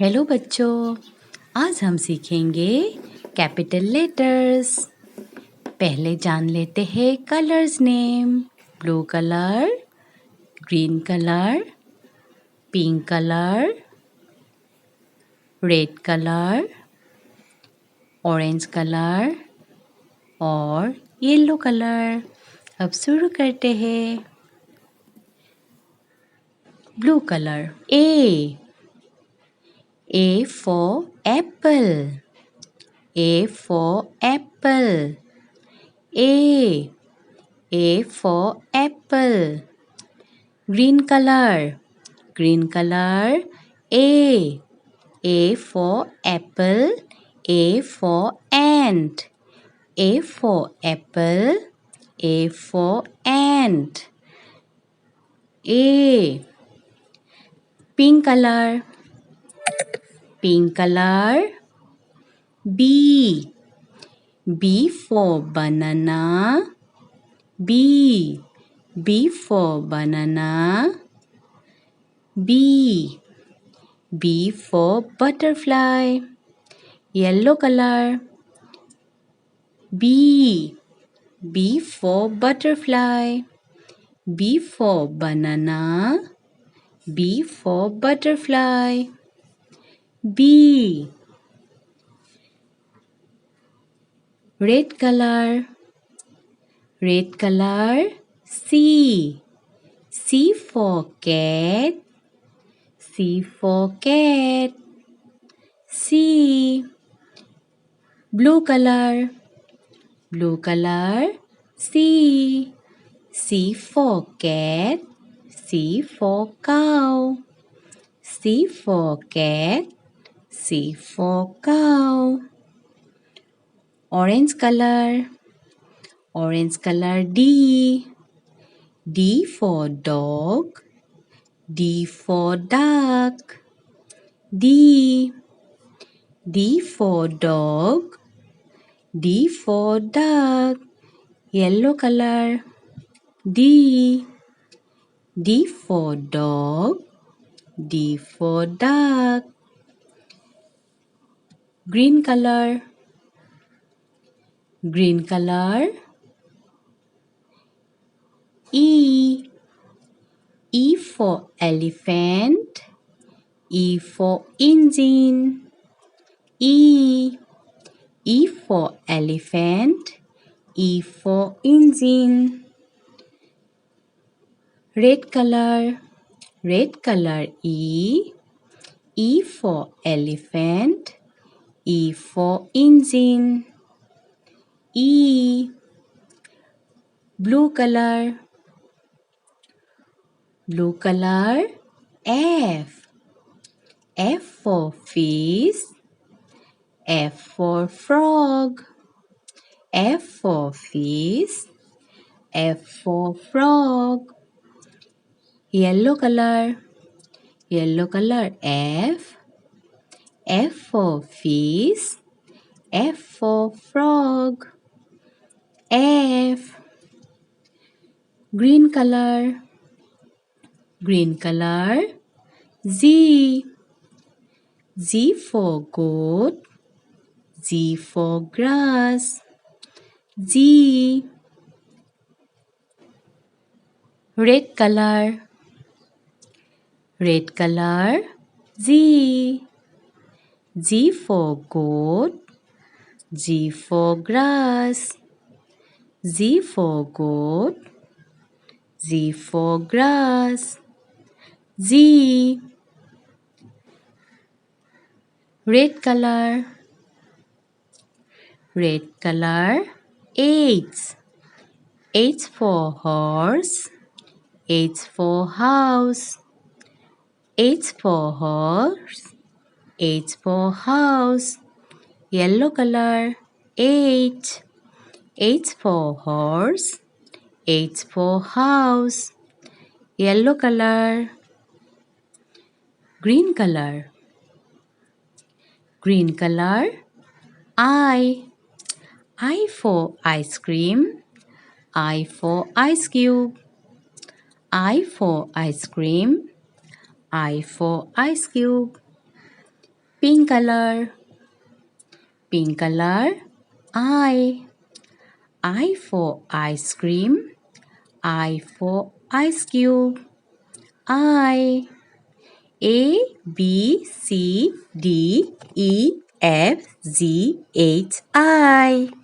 Hello बच्चों, आज हम सीखेंगे कैपिटल लेटर्स। पहले जान लेते हैं colours name. Blue colour, green colour, pink colour, red colour, orange colour और येलो कलर। अब शुरू करते हैं। Blue colour A for apple. A for apple. A for apple. Green color. Green color. A for apple. A for ant. A for apple. A for ant. A. Pink color. Pink color. B. B for banana. B. B for banana. B. B for butterfly. Yellow color. B. B for butterfly. B for banana. B for butterfly. B. Red color. Red color. C. C for cat. C for cat. C. Blue color. Blue color. C. C for cat. C for cow. C for cat. C for cow. Orange color. Orange color. D. D for dog. D for duck. D. D for dog. D for duck. Yellow color. D. D for dog. D for duck. Green color. Green color. E. E for elephant. E for engine. E. E for elephant. E for engine. Red color. Red color. E. E for elephant. E for engine. E. Blue color. Blue color. F. F for fish. F for frog. F for fish. F for frog. Yellow color. Yellow color. F. F for fish. F for frog. F. Green color. Green color. Z. Z for goat. Z for grass. Z. Red color. Red color. Z. Z for goat. Z for grass. Z for goat. Z for grass. Z. Red color. Red color. H. H for horse. H for house. H for horse. H for house. Yellow color. H. H for horse. H for house. Yellow color. Green color. Green color. I. I for ice cream. I for ice cube. I for ice cream. I for ice cube. Pink color. Pink color. I. I for ice cream. I for ice cube. I. A, B, C, D, E, F, G, H, I.